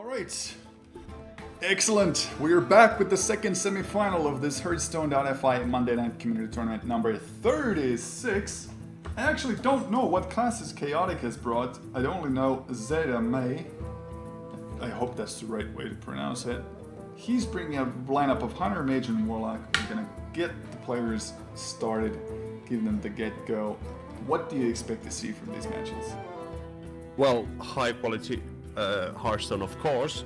Alright, excellent. We are back with the second semi-final of this Hearthstone.fi Monday Night Community Tournament number 36. I actually don't know what classes Chaotic has brought. I only know Zetaeme. I hope that's the right way to pronounce it. He's bringing a lineup of Hunter, Mage, and Warlock. We're gonna get the players started, give them the get-go. What do you expect to see from these matches? Well, high quality Hearthstone, of course.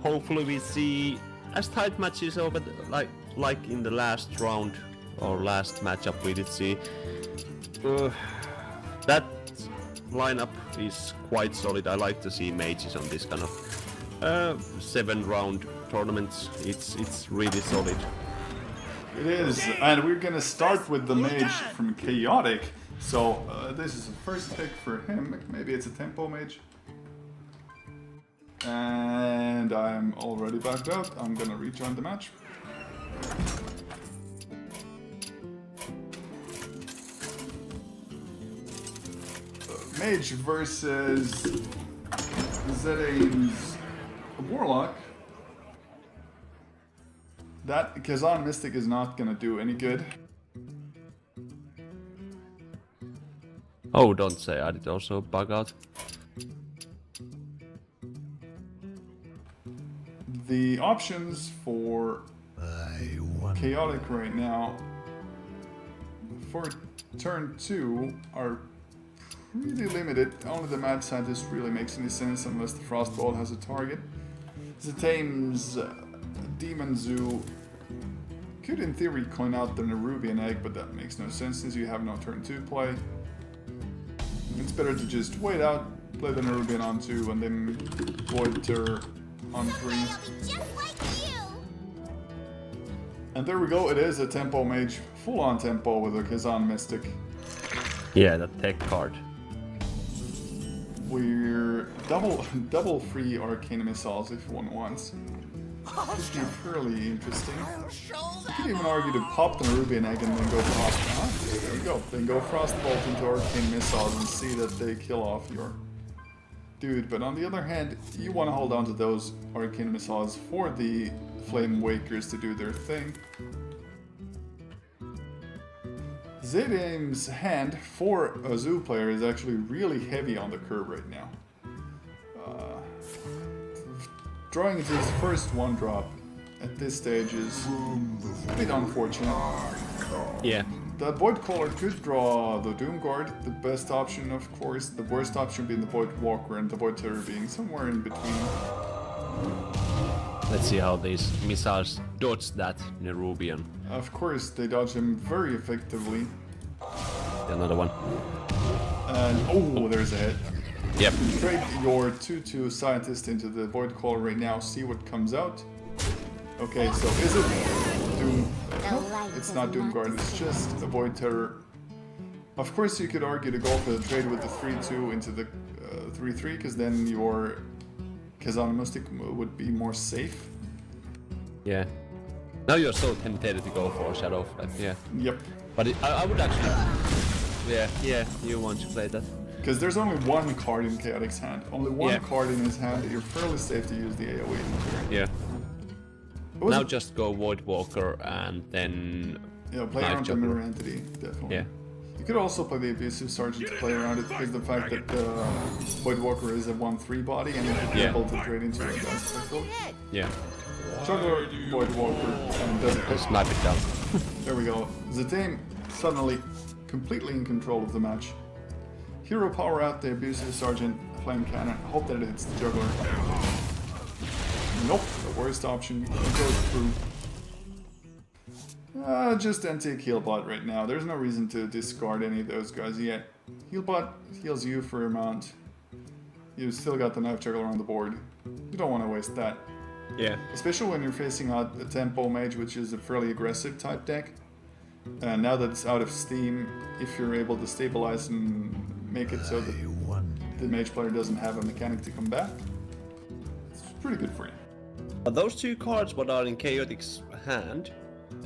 Hopefully we see as tight matches over like in the last round or last matchup we did see. That lineup is quite solid. I like to see mages on this kind of 7-round tournaments. It's really solid. It is, and we're gonna start with the mage from Chaotic. So this is the first pick for him. Maybe it's a tempo mage. And I'm already backed out. I'm gonna rejoin the match. Mage versus Zetame's Warlock. That Kazan Mystic is not gonna do any good. Oh, don't say I did also bug out. The options for Chaotic right now for turn 2 are pretty limited. Only the Mad Scientist really makes any sense unless the Frostbolt has a target. Zetame's Demon Zoo could in theory coin out the Nerubian Egg, but that makes no sense since you have no turn 2 play. It's better to just wait out, play the Nerubian on 2, and then Void Terror on 3. And there we go, it is a tempo mage, full on tempo with a Kazan Mystic. Yeah, that tech card. We're double free arcane missiles if one wants. Could be fairly interesting. You could even argue to pop the Nerubian Egg and then go Frost. There you go. Then go Frostbolt into arcane missiles and see that they kill off your dude. But on the other hand, you want to hold on to those arcane missiles for the Flame Wakers to do their thing. Zetame's hand for a Zoo player is actually really heavy on the curve right now. Drawing his first 1-drop at this stage is a bit unfortunate. Yeah. The Void Caller could draw the Doomguard, the best option of course, the worst option being the Void Walker and the Void Terror being somewhere in between. Let's see how these missiles dodge that Nerubian. Of course, they dodge him very effectively. Another one. And oh, there's a hit. Yep. Trade your 2/2 Scientist into the Void Caller right now, see what comes out. Okay, so is it Doom? No, it's not Doomguard, it's just a Void Terror. Of course, you could argue to go for the trade with the 3/2 into the 3/3, because then your Kazan Mystic would be more safe. Yeah. Now you're so tempted to go for Shadow Flame, yeah. Yep. But I would actually... Yeah, you want to play that. Because there's only one card in Chaotic's hand. Only one card in his hand, you're fairly safe to use the AoE. Yeah. Now just go Void Walker and then... Yeah, play around the Mirror Entity, definitely. Yeah. You could also play the Abusive Sergeant to play around it because the fact that the Void Walker is a 1/3 body and you could be able to trade into it. That's cool. Yeah. Juggler, Void Walker, and does it. Snipe it down. There we go. Zetaeme suddenly completely in control of the match. Hero power out the Abusive Sergeant, Flame Cannon. Hope that it hits the Juggler. Nope, the worst option goes through. Just anti Healbot right now. There's no reason to discard any of those guys yet. Healbot heals you for a amount. You still got the Knife Juggler on the board. You don't want to waste that. Yeah. Especially when you're facing out a Tempo Mage, which is a fairly aggressive type deck. And now that it's out of steam, if you're able to stabilize and make it so that the Mage player doesn't have a mechanic to come back, it's pretty good for you. But those two cards what are in Chaotic's hand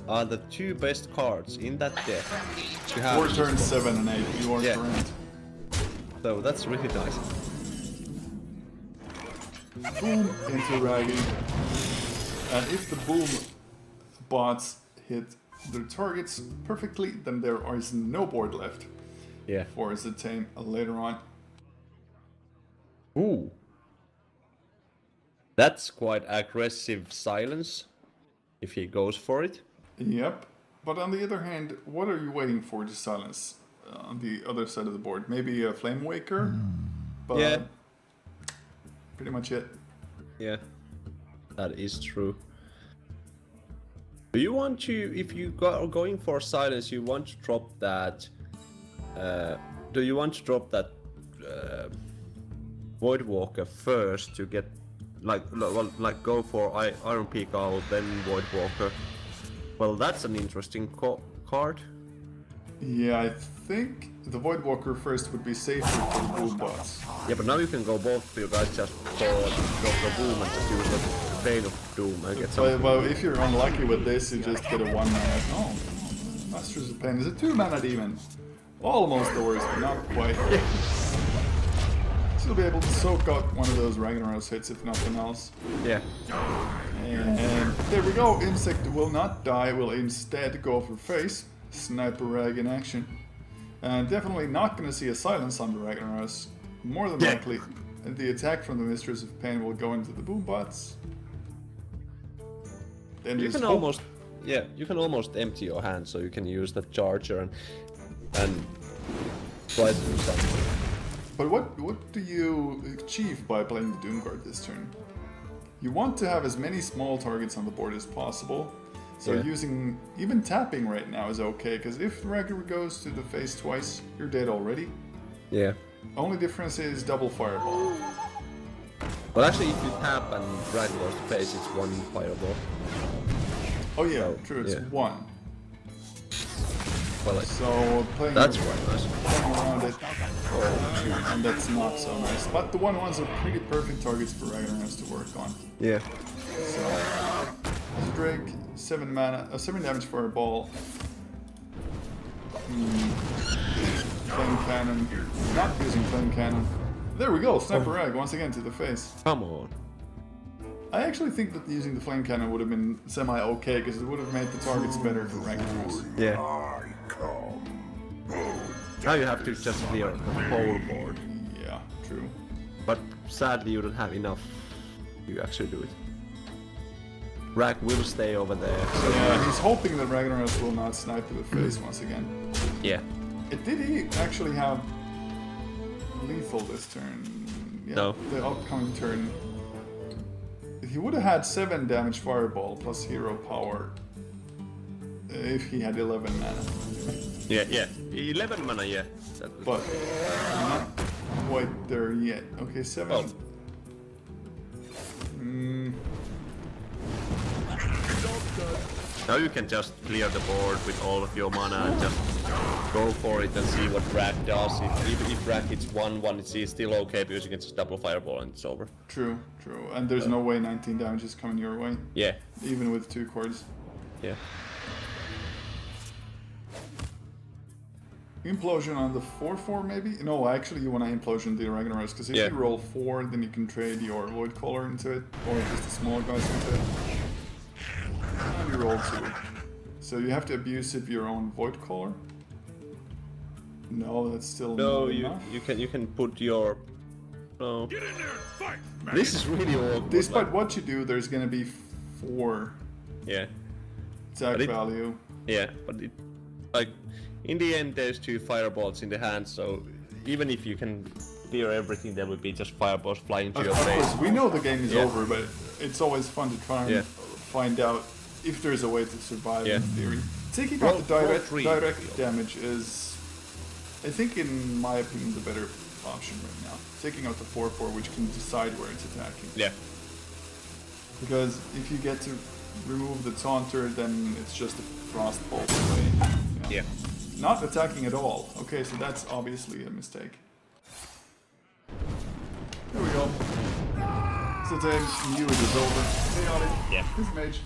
are the two best cards in that deck. For turns 7 and 8, you are correct. So that's really nice. boom into Raggy. And if the boom bots hit their targets perfectly, then there is no board left for Zetaeme later on. Ooh. That's quite aggressive silence, if he goes for it. Yep. But on the other hand, what are you waiting for to silence on the other side of the board? Maybe a Flame Waker? But pretty much it. Yeah, that is true. Do you want to, if you are going for silence, you want to drop that... do you want to drop that Void Walker first to get... Like go for Iron Peak Owl, then Void Walker? Well, that's an interesting card. Yeah, I think the Void Walker first would be safer for the boom bots. Yeah, but now you can go both you guys just drop the boom and just use the Veil of Doom and get some... Well, if you're unlucky with this, you just get a 1 mana. Oh, Masters of Pain. Is it 2 mana demon? Almost the worst, but not quite. Still be able to soak out one of those Ragnaros hits if nothing else. Yeah. And there we go. Insect will not die, will instead go for face. Sniper Rag in action. And definitely not going to see a silence on the Ragnaros. More than likely, the attack from the Mistress of Pain will go into the boom bots. Then you can almost, you can almost empty your hand, so you can use that charger and try to do something. But what do you achieve by playing the Doomguard this turn? You want to have as many small targets on the board as possible. So using, even tapping right now is okay, because if Ragnar goes to the face twice, you're dead already. Yeah. Only difference is double fireball. Well, actually, if you tap and Ragnar goes to face, it's 1 fireball. Oh yeah, true, it's 1. Well, so playing that's quite nice. Playing around it, and that's not so nice. But the 1/1s are pretty perfect targets for Ragnar's to work on. Yeah. So, Drake, 7 mana, 7 damage for a ball. Flame cannon, not using flame cannon. There we go, Sniper Rag once again to the face. Come on. I actually think that using the flame cannon would have been semi-okay, because it would have made the targets better for Ragnar's. Yeah. Now you have to just clear the whole board. Yeah, true. But sadly you don't have enough to actually do it. Rag will stay over there. So yeah, he's hoping that Ragnaros will not snipe to the face once again. Yeah. Did he actually have lethal this turn? Yeah, no. The upcoming turn. He would have had 7 damage fireball plus hero power if he had 11 mana. Yeah. 11 mana, yeah. But not quite there yet. Okay, 7. Oh. Now you can just clear the board with all of your mana and just go for it and see what Rag does. If Rag hits 1/1, it's still okay because you can just double fireball and it's over. True. And there's no way 19 damage is coming your way. Yeah. Even with 2 cards. Yeah. Implosion on the 4/4 maybe? No, actually you want to implosion the Ragnaros, because if you roll 4, then you can trade your Void Caller into it, or just the small guys into it. And you roll 2. So you have to abuse your own Void Caller? No, that's still not enough. you can put your... No. Get in there and fight, man. This is really awkward. Despite what you do, there's gonna be 4 attack value. Yeah, but it... Like, in the end, there's 2 fireballs in the hand, so even if you can clear everything, there will be just fireballs flying to your face. Of course, we know the game is over, but it's always fun to try and find out if there's a way to survive in theory. Taking out the direct damage is, I think in my opinion, the better option right now. Taking out the 4/4, which can decide where it's attacking. Yeah. Because if you get to remove the taunter, then it's just a frostbolt away. Yeah. Not attacking at all. Okay, so that's obviously a mistake. There we go. Zetaeme knew it was over. Chaotic. Yeah. This mage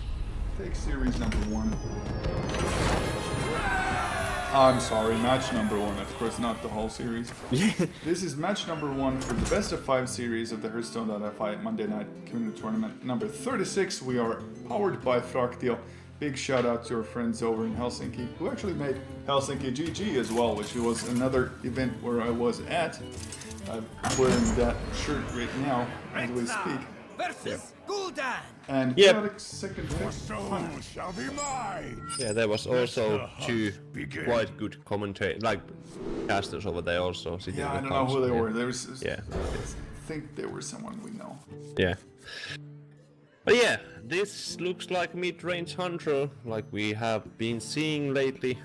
takes series number 1. I'm sorry, match number 1, of course, not the whole series. This is match number 1 for the best of 5 series of the Hearthstone.fi Monday Night Community Tournament number 36. We are powered by Fractio. Big shout out to our friends over in Helsinki, who actually made Helsinki GG as well, which was another event where I was at. I'm wearing that shirt right now as we speak. And chaotic second shall be mine. Yeah, there was also 2 quite good casters over there also. Yeah, I don't know who they were. There was, yeah. I think they were someone we know. Yeah. But yeah, this looks like mid-range hunter, like we have been seeing lately.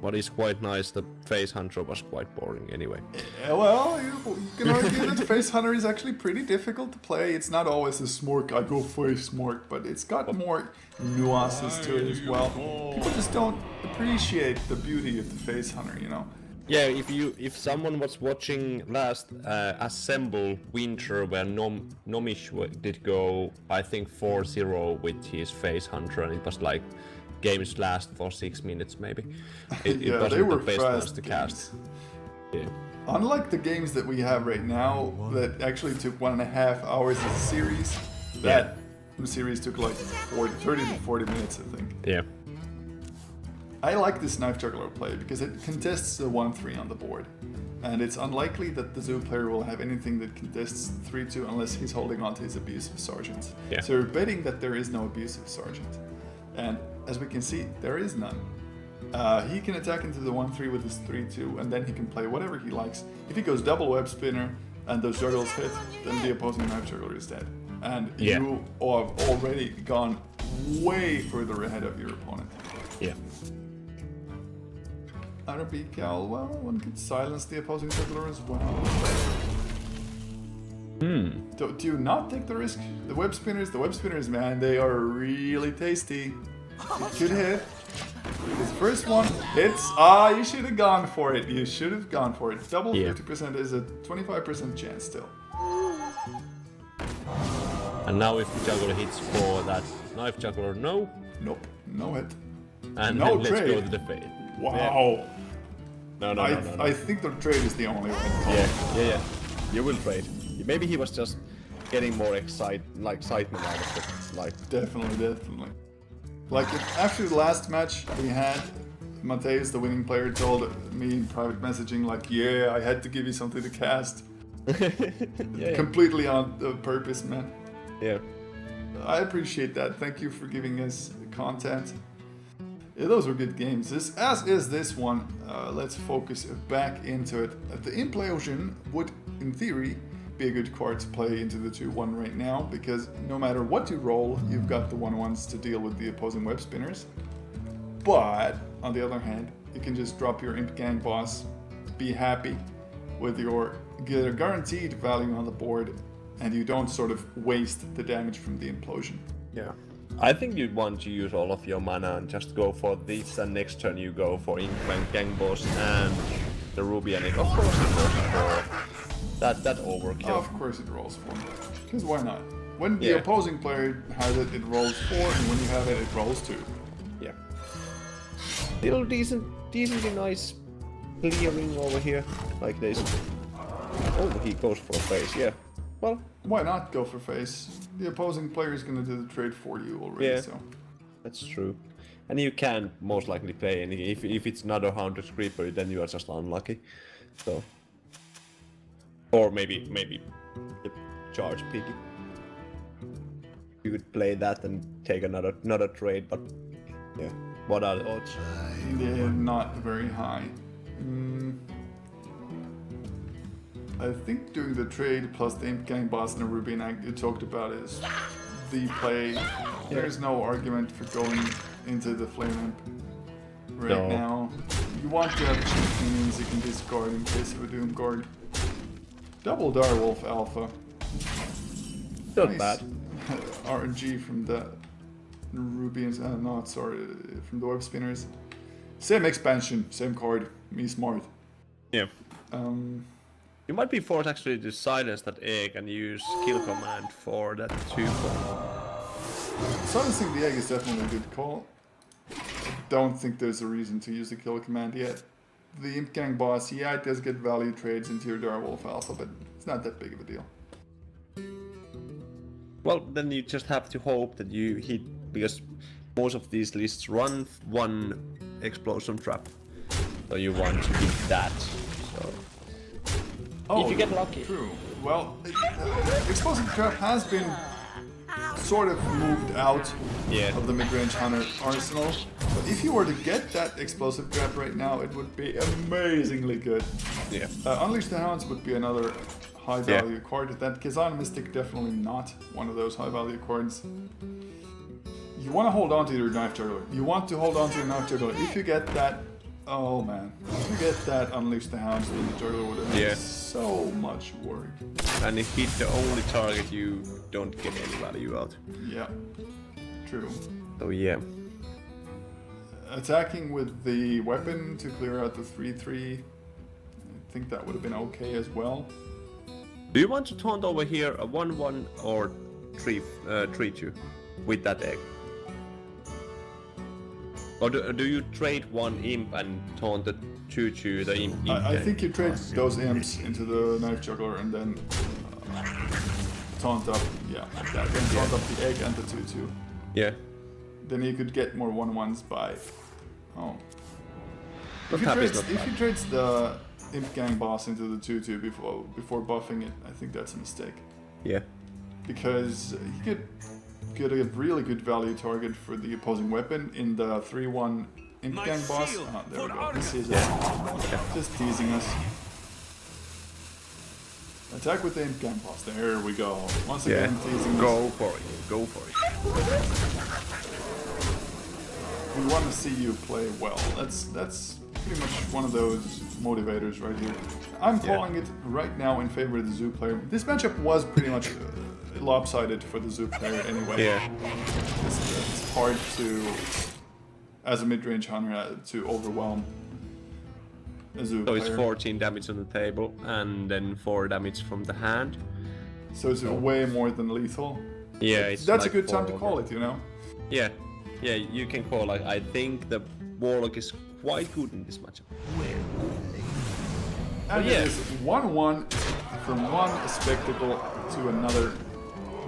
What is quite nice, the face hunter was quite boring anyway. Yeah, well, you can argue that the face hunter is actually pretty difficult to play. It's not always a smork, I go face smork, but it's got more nuances to it as well. People just don't appreciate the beauty of the face hunter, you know? Yeah, if someone was watching last Assemble Winter where Nomish did go, I think 4-0 with his face hunter, and it was like games last for 6 minutes maybe. It yeah, wasn't they were the best fast ones to cast. Yeah. Unlike the games that we have right now, that actually took 1.5 hours as a series, that series took like 30 to 40 minutes, I think. Yeah. I like this Knife Juggler play because it contests the 1-3 on the board. And it's unlikely that the Zoo player will have anything that contests 3-2 unless he's holding on to his Abusive Sergeant. Yeah. So we're betting that there is no Abusive Sergeant. And as we can see, there is none. He can attack into the 1-3 with his 3-2, and then he can play whatever he likes. If he goes double Web Spinner and those juggles hit, then the opposing Knife Juggler is dead. And you have already gone way further ahead of your opponent. Yeah. RP Cal, well, one could silence the opposing juggler as well. Do you not take the risk? The web spinners, man, they are really tasty. It could hit. This first one hits. You should have gone for it. You should have gone for it. Double 50% is a 25% chance still. And now if the juggler hits for that Knife Juggler, no. Nope, no hit. And no let's trade. go to the fade. Wow. No. I think the trade is the only one. Yeah. You will trade. Maybe he was just getting more excitement out of it. Like Definitely. Like after the last match we had, Mateus, the winning player, told me in private messaging, like, yeah, I had to give you something to cast. Completely on purpose, man. Yeah. I appreciate that. Thank you for giving us content. Yeah, those were good games. As is this one. Let's focus back into it. The Implosion would, in theory, be a good card to play into the 2-1 right now, because no matter what you roll, you've got the 1-1s to deal with the opposing web spinners. But, on the other hand, you can just drop your Imp Gang boss, be happy with your guaranteed value on the board, and you don't sort of waste the damage from the implosion. Yeah. I think you'd want to use all of your mana and just go for this, and next turn you go for Imp Gang boss and the Ruby, and it of course it goes for that overkill. Of course it rolls 4. Because why not? When the opposing player has it, it rolls 4, and when you have it, it rolls 2. Yeah. Little decently nice clearing over here, like this. Oh, he goes for a face, yeah. Well, why not go for face? The opposing player is going to do the trade for you already, so. That's true. And you can most likely play any. If it's not a 100 creeper, then you are just unlucky. So. Or maybe the charge piggy. You could play that and take another trade, but yeah. What are the odds? They're not very high. I think doing the trade plus the Imp Gang boss and the Ruby and you talked about is the play. There's no argument for going into the Flame Imp right now. You want to have cheap minions you can discard in case of a Doom Guard. Double Direwolf Alpha. Not bad. RNG from the Rubians, from the Web Spinners. Same expansion, same card, me smart. Yeah. You might be forced actually to silence that egg and use kill command for that 2. Silencing the egg is definitely a good call. don't think there's a reason to use the kill command yet. The Imp Gang boss, yeah, it does get value trades into your Direwolf Alpha, but it's not that big of a deal. Well, then you just have to hope that you hit, because most of these lists run one explosion trap. So you want to hit that. So Oh, if you get lucky. True. Well, Explosive Trap has been sort of moved out of the mid-range hunter arsenal. But if you were to get that Explosive Trap right now, it would be amazingly good. Yeah. Unleash the Hounds would be another high-value card. That Kazan Mystic definitely not one of those high-value cards. You want to hold on to your Knife Juggler. You want to hold on to your Knife Juggler. If you get that, oh man, if you get that Unleash the Hounds, then the Juggler would have been so much work. And if it's the only target, you don't get any value out. Yeah, true. So yeah. Attacking with the weapon to clear out the 3/3, I think that would have been okay as well. Do you want to taunt over here a 1/1 or 3/2 with that egg? Or do you trade one imp and taunt the 2/2 the imp? I think you trade those imps into the Knife Juggler and then taunt up, like that. Then taunt up the egg and the 2/2. Yeah. Then you could get more 1/1s by. Oh. If you trade the Imp Gang boss into the 2/2 before buffing it, I think that's a mistake. Yeah. Because you could get a really good value target for the opposing weapon in the 3/1 Imp Gang boss. Oh, there we go. This is just teasing us. Attack with the Imp Gang boss. There we go. Once again, teasing us. Go for it. Go for it. We want to see you play well. That's pretty much one of those motivators right here. I'm calling it right now in favor of the Zoo player. This matchup was pretty much lopsided for the Zoo player anyway. Yeah. It's hard to, as a mid-range hunter, to overwhelm a Zoo player. So it's 14 damage on the table and then 4 damage from the hand. So it's way more than lethal. Yeah, it's that's like a good time to 4 call it, you know? Yeah. Yeah, you can call, like, I think the Warlock is quite good in this matchup. And it is 1-1 from one spectacle to another.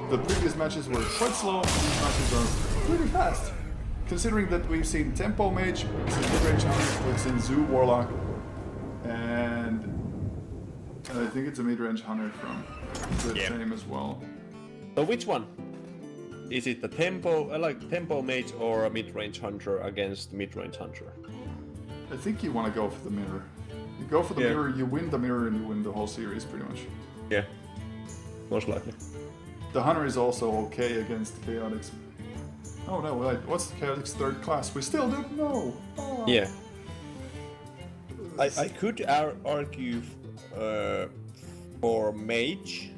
The previous matches were quite slow, these matches are pretty fast. Considering that we've seen Tempo Mage, we've seen Mid-Range Hunter, we've seen Zoo Warlock, and I think it's a Mid-Range Hunter from Zetaeme as well. So which one? Is it the Tempo Mage or a Mid-Range Hunter against Mid-Range Hunter? I think you want to go for the mirror. You go for the mirror, you win the mirror, and you win the whole series pretty much. Yeah, most likely. The Hunter is also okay against the Chaotix. Oh no, wait, what's the Chaotix third class? We still don't know! Oh. Yeah. I could argue for Mage.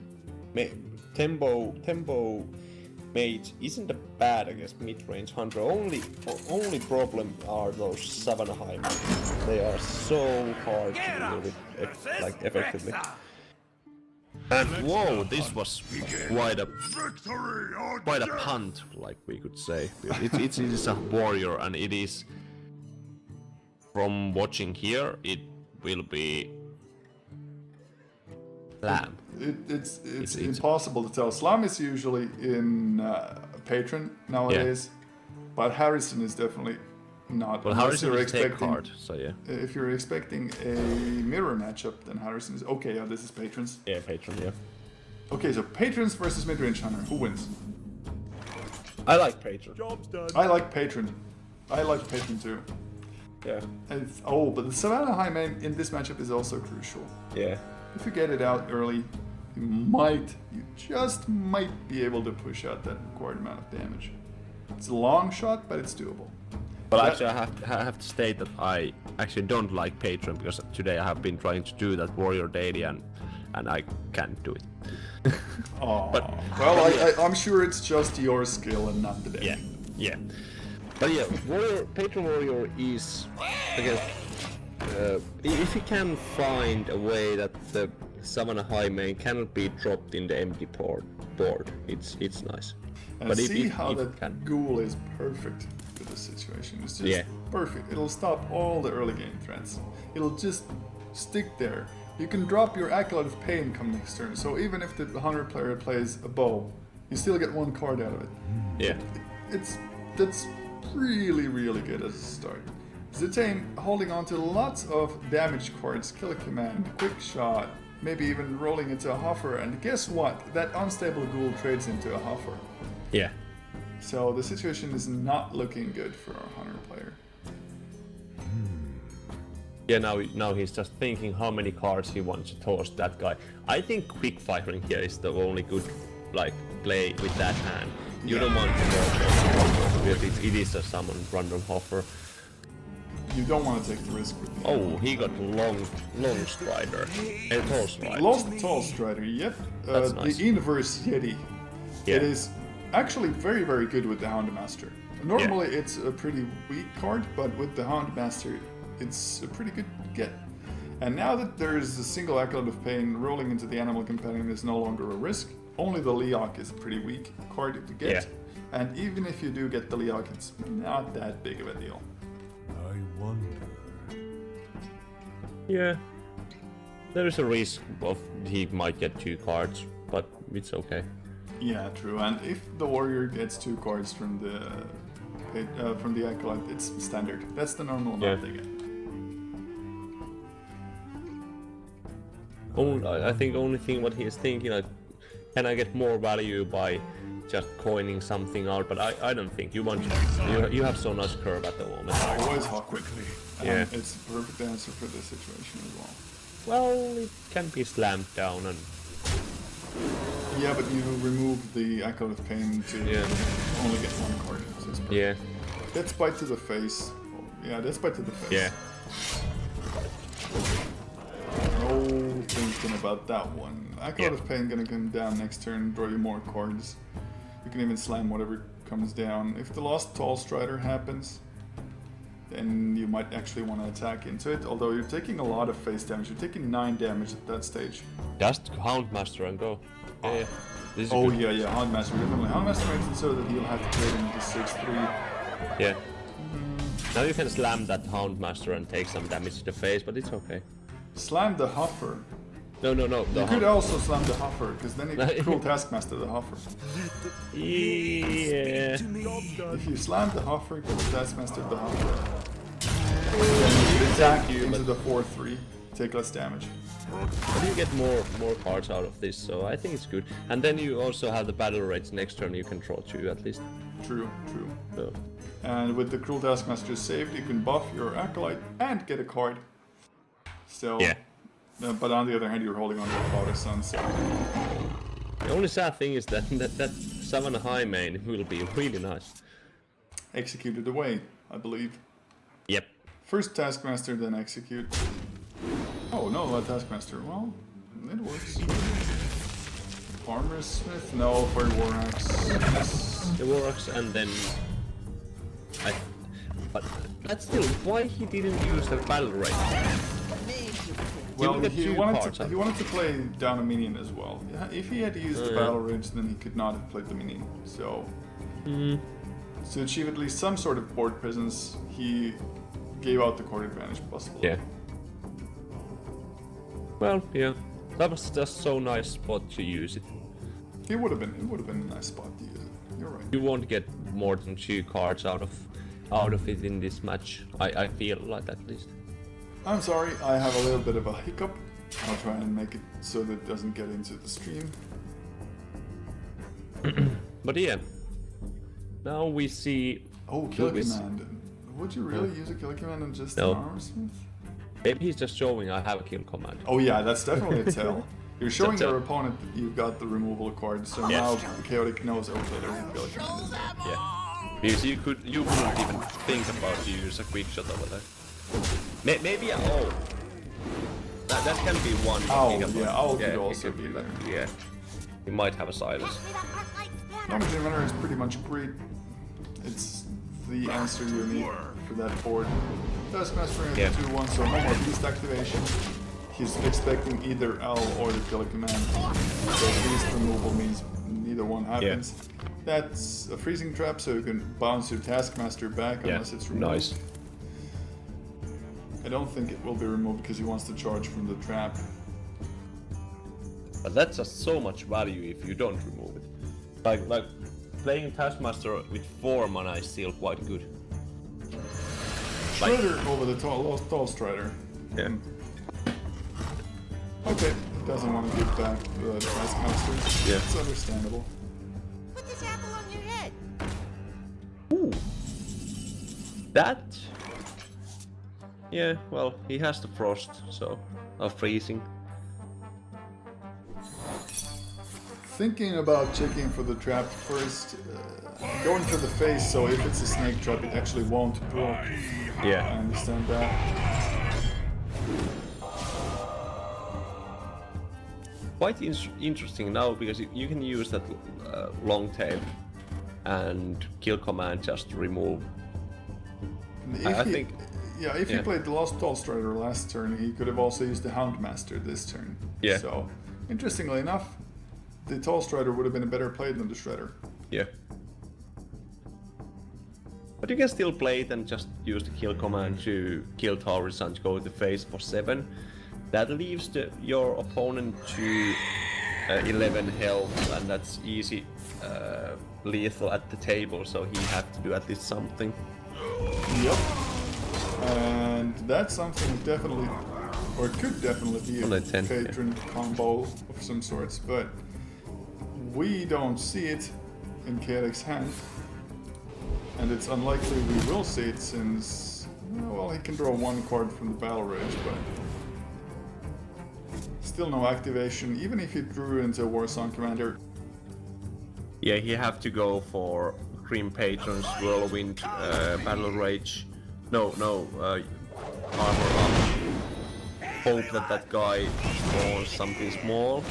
Tempo Mage isn't bad against mid-range hunter. Only problem are those Savannah High. They are so hard to deal with effectively. And whoa, this was quite a punt, like we could say. It is a warrior, and it is, from watching here, it will be Lamb. It's impossible to tell. Slam is usually in Patron nowadays, but Harrison is definitely not. Well, Harrison is take hard, so yeah. If you're expecting a mirror matchup, then Harrison is okay. Yeah, this is Patrons. Yeah, Patron, yeah. Okay, so Patrons versus mid-range hunter. Who wins? I like Patron. Job's done. I like Patron. I like Patron too. Yeah. But the Savannah High main in this matchup is also crucial. Yeah. If you get it out early, you just might be able to push out that required amount of damage. It's a long shot, but it's doable. But actually, I have to state that I actually don't like Patron, because today I have been trying to do that warrior daily and I can't do it. I'm sure it's just your skill and not the daily. Yeah. But yeah, Patron warrior is, I guess, if you can find a way that the Savannah High main cannot be dropped in the empty board, it's nice. And but see how that ghoul is perfect. for this situation. It's just perfect. It'll stop all the early game threats. It'll just stick there. You can drop your Acolyte of Pain come next turn, so even if the Hunter player plays a bow, you still get 1 card out of it. Yeah. That's really, really good as a start. Zetaeme holding on to lots of damage cards, Kill a Command, Quick Shot, maybe even rolling into a Hoffer, and guess what? That Unstable Ghoul trades into a Hoffer. Yeah. So the situation is not looking good for our Hunter player. Yeah, now he's just thinking how many cards he wants to toss that guy. I think quick firing here is the only good play with that hand. You don't want to go it is a summon random Hoffer. You don't want to take the risk with the Oh, he got long strider. A tall strider. Lost Tall Strider, yep. That's nice. The Inverse Yeti. Yeah. It is actually very, very good with the Houndmaster. Normally it's a pretty weak card, but with the Houndmaster it's a pretty good get. And now that there is a single Acolyte of Pain, rolling into the Animal Companion is no longer a risk. Only the Leok is a pretty weak card to get. Yeah. And even if you do get the Leok, it's not that big of a deal. I wonder. Yeah. There is a risk of he might get 2 cards, but it's okay. Yeah, true. And if the warrior gets 2 cards from the Acolyte, it's standard. That's the normal amount they get. I think only thing what he is thinking, like, can I get more value by just coining something out? But I don't think you want to. You have so nice curve at the moment. Always hawk quickly. Yeah. It's a perfect answer for this situation as well. Well, it can be slammed down and. Yeah, but you remove the Acolyte of Pain to only get 1 card. So it's perfect. Yeah. That's Bite to the face. Yeah, that's Bite to the face. Yeah. No thinking about that one. Acolyte of Pain gonna come down next turn, draw you more cards. You can even slam whatever comes down. If the Lost Tall Strider happens, then you might actually want to attack into it, although you're taking a lot of face damage. You're taking 9 damage at that stage. Just Houndmaster and go. Yeah. This is Oh good. yeah, Houndmaster. Definitely. Houndmaster makes it so that you'll have to trade into 6-3. Yeah. Now you can slam that Houndmaster and take some damage to the face, but it's okay. Slam the Hoffer. No. You could also slam the Hoffer, because then you can Cruel Taskmaster the Hoffer. Yeah. If you slam the Hoffer, Cruel Taskmaster the Hoffer, then you attack into the 4-3, take less damage. But you get more cards out of this, so I think it's good. And then you also have the battle rates next turn. You can draw 2 at least. True. So. And with the Cruel Taskmaster saved, you can buff your Acolyte and get a card. So, but on the other hand, you're holding on to a Father Son, so. The only sad thing is that Savannah High main will be really nice. Executed away, I believe. Yep. First Taskmaster, then execute. Oh, no, not Taskmaster. Well, it works. Armor Smith? No, for War Axe. The Warax and then... But that's still, why he didn't use the battle rate? Well, he wanted to play down a minion as well. If he had used the Battle Rage, then he could not have played the minion. So, to achieve at least some sort of board presence, he gave out the card advantage possible. Yeah. Well, yeah. That was just so nice spot to use it. It would have been a nice spot to use it. You're right. You won't get more than 2 cards out of it in this match. I feel like at least. I'm sorry, I have a little bit of a hiccup. I'll try and make it so that it doesn't get into the stream. But yeah. Now we see... Oh, Kill Command. Would you really use a Kill Command on just an Armor Smith? Maybe he's just showing I have a kill command. Oh yeah, that's definitely a tell. You're showing your opponent that you've got the removal card, so now Chaotic knows, okay, there's a Kill Command in there. Yeah. Because you wouldn't even think about to use a quick shot over there. Maybe that can be one. Owl could also be there. Yeah, he might have a silence. Knowledge Inventor is pretty much great. It's the answer you need for that board. Taskmaster is 2-1, so no more beast activation. He's expecting either Owl or the Kill Command. So beast removal means neither one happens. That's a freezing trap, so you can bounce your Taskmaster back unless it's removed. Nice. I don't think it will be removed because he wants to charge from the trap. But that's just so much value if you don't remove it. Like playing Taskmaster with 4 mana is still quite good. Strider over the tall Strider. Yeah. Okay, doesn't want to give back the Taskmaster. Yeah. It's understandable. Put this apple on your head. Ooh. That. Yeah, well, he has the frost, so freezing. Thinking about checking for the trap first, going for the face, so if it's a snake trap, it actually won't drop. I Yeah. understand that. Quite interesting now because you can use that long tail and kill command just to remove. I think. Yeah, if he played the Lost Tall Strider last turn, he could have also used the Houndmaster this turn. Yeah. So, interestingly enough, the Tall Strider would have been a better play than the Shredder. Yeah. But you can still play it and just use the kill command to kill Taurus and go to face for 7. That leaves your opponent to 11 health, and that's easy lethal at the table, so he has to do at least something. Yep. And that's something definitely, or could definitely be On a a 10, patron combo of some sorts, but we don't see it in Chaotic's hand. And it's unlikely we will see it since, well, he can draw 1 card from the Battle Rage, but still no activation, even if he drew into a Warsong Commander. Yeah, he have to go for Grim Patrons, Whirlwind, Battle Rage. No, armor up. Hope that guy spawns something small.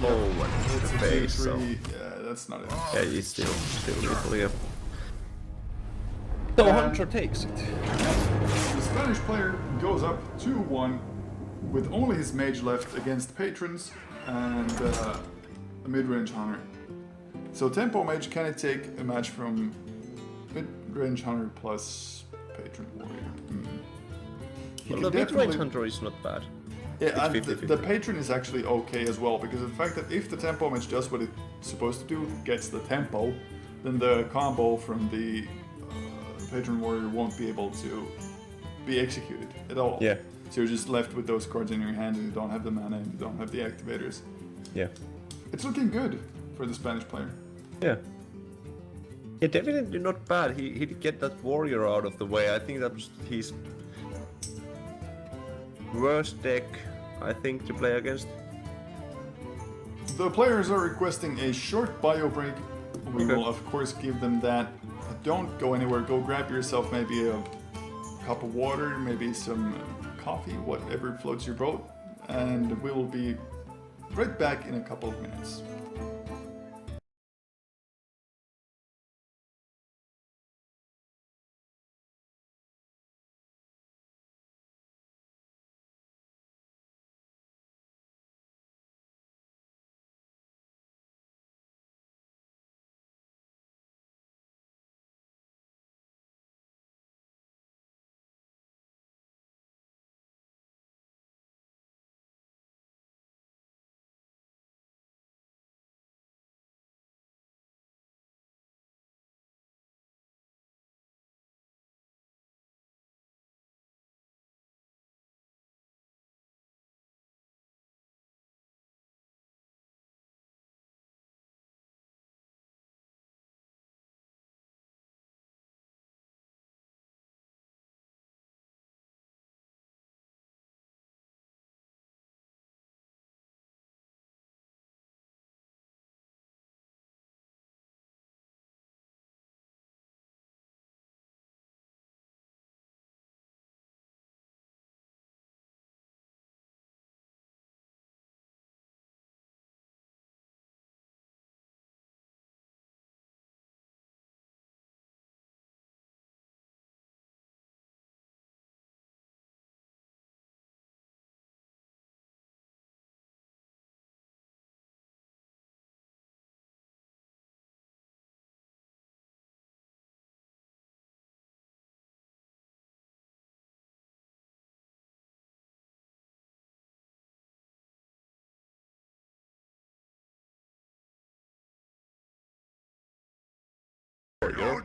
Oh, and It's the a face. 2-3, So yeah, that's not enough. yeah, he's still lethal. Yeah. So Hunter takes it. The Spanish player goes up 2-1 with only his mage left against patrons and a mid-range hunter. So Tempo Mage can take a match from mid-range hunter plus patron warrior. He Well, can the mid-range definitely- hunter is not bad. Yeah, and It's 50-50. the patron is actually okay as well, because of the fact that if the Tempo Mage does what it's supposed to do, gets the tempo, then the combo from the patron warrior won't be able to be executed at all. Yeah. So you're just left with those cards in your hand and you don't have the mana and you don't have the activators. Yeah. It's looking good for the Spanish player. Yeah. Yeah, definitely not bad. He did get that warrior out of the way. I think that was his worst deck, I think, to play against. The players are requesting a short bio break. We Okay. will of course give them that. Don't go anywhere. Go grab yourself maybe a cup of water, maybe some coffee, whatever floats your boat, and we will be right back in a couple of minutes.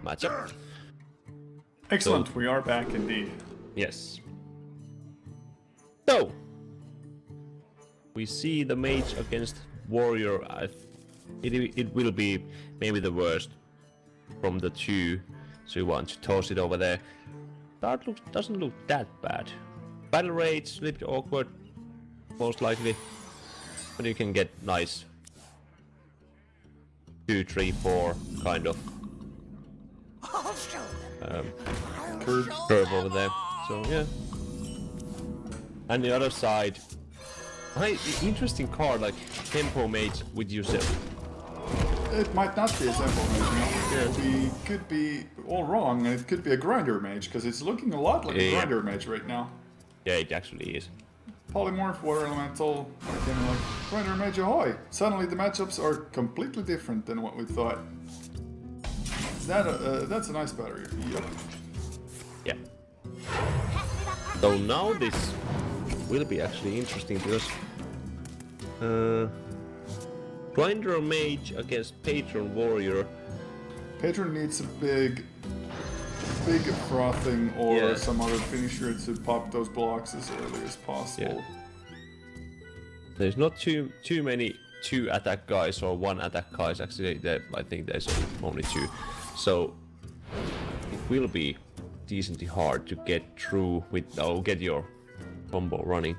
matchup. Excellent, we are back indeed. Yes. So we see the mage against warrior. It will be maybe the worst from the two, so you want to toss it over there. That doesn't look that bad. Battle rate, a little bit awkward, most likely, but you can get nice 2, 3, 4 kind of curve over there. So yeah. And the other side, interesting card like Tempo Mage with yourself. It might not be a Tempo Mage, you know? It could be all wrong, and it could be a Grinder Mage, because it's looking a lot like a Grinder Mage right now. Yeah, it actually is. Polymorph, Water Elemental, again like Grinder Mage ahoy! Suddenly the matchups are completely different than what we thought. Is that that's a nice battery. Yep. Yeah. So now this will be actually interesting because Grinder Mage against Patron Warrior. Patron needs a big frothing or some other finisher to pop those blocks as early as possible. Yeah. There's not too many 2 attack guys or 1 attack guys. Actually, I think there's only 2. So it will be decently hard to get through with get your combo running.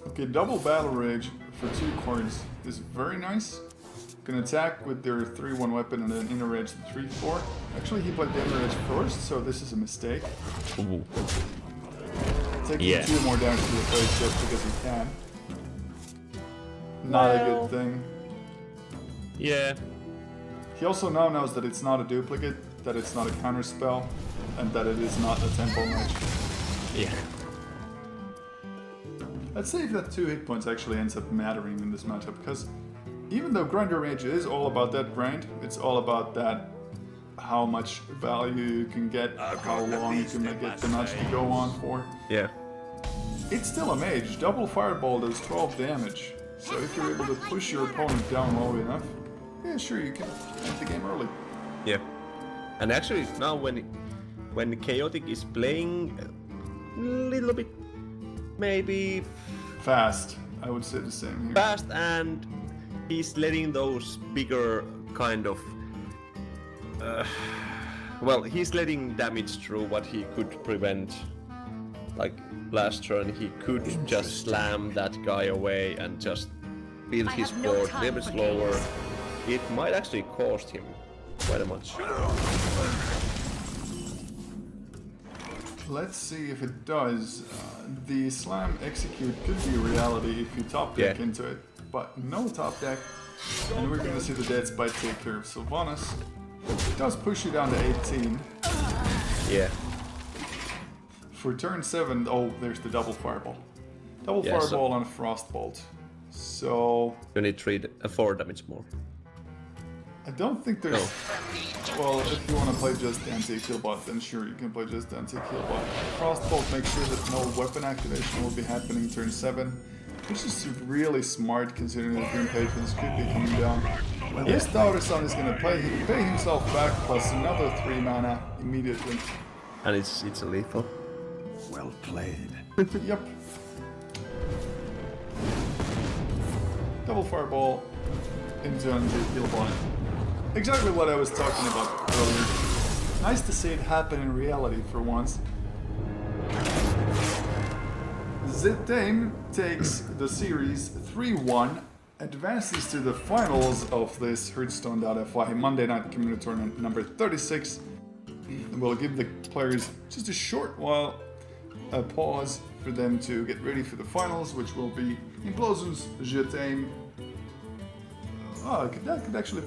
Okay, double Battle Rage for 2 cards is very nice. Can attack with their 3/1 weapon and then inner rage the 3/4. Actually, he played the inner rage first, so this is a mistake. Ooh. Taking 2 more damage to the face just because he can. Not a good thing. Yeah. He also now knows that it's not a duplicate, that it's not a counter spell, and that it is not a Tempo Mage. Yeah. Let's see if that 2 hit points actually ends up mattering in this matchup, because even though Grinder Mage is all about that grind, it's all about that how much value you can get, how long you can get the nudge to go on for. Yeah. It's still a mage. Double Fireball does 12 damage. So if you're able to push your opponent down low enough, yeah, sure, you can end the game early. Yeah. And actually now when Chaotic is playing a little bit maybe Fast, I would say the same here. fast, and he's letting those bigger kind of well, he's letting damage through what he could prevent. Like last turn he could just slam that guy away and just build his board a little bit slower. It might actually cost him quite much. Let's see if it does. The Slam Execute could be a reality if you top deck into it, but no top deck. And we're gonna see the Dead Spite take care of Sylvanas. It does push you down to 18. Yeah. For turn 7, oh, there's the double Fireball. Double Fireball and a Frostbolt. So... you need 4 damage more. I don't think there's... Well, if you want to play just anti-Killbot, then sure, you can play just anti-Killbot. Frostbolt makes sure that no weapon activation will be happening turn 7, which is really smart considering that Green Patrons could be coming down. Well, this Daughter Son is going to pay himself back plus another 3 mana immediately. And it's a lethal. Well played. Yep. Double Fireball into anti-Killbot. Exactly what I was talking about earlier. Nice to see it happen in reality for once. Zetaeme takes the series 3-1, advances to the finals of this Hearthstone.fi Monday Night Community Tournament number 36. We'll give the players just a short while, a pause for them to get ready for the finals, which will be Implosion's Zetaeme. That could actually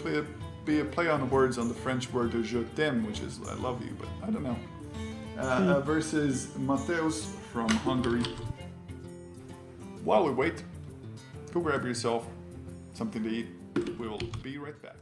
be a play on words on the French word je t'aime, which is I love you, but I don't know. Versus Mateus from Hungary. While we wait, go grab yourself something to eat. We will be right back.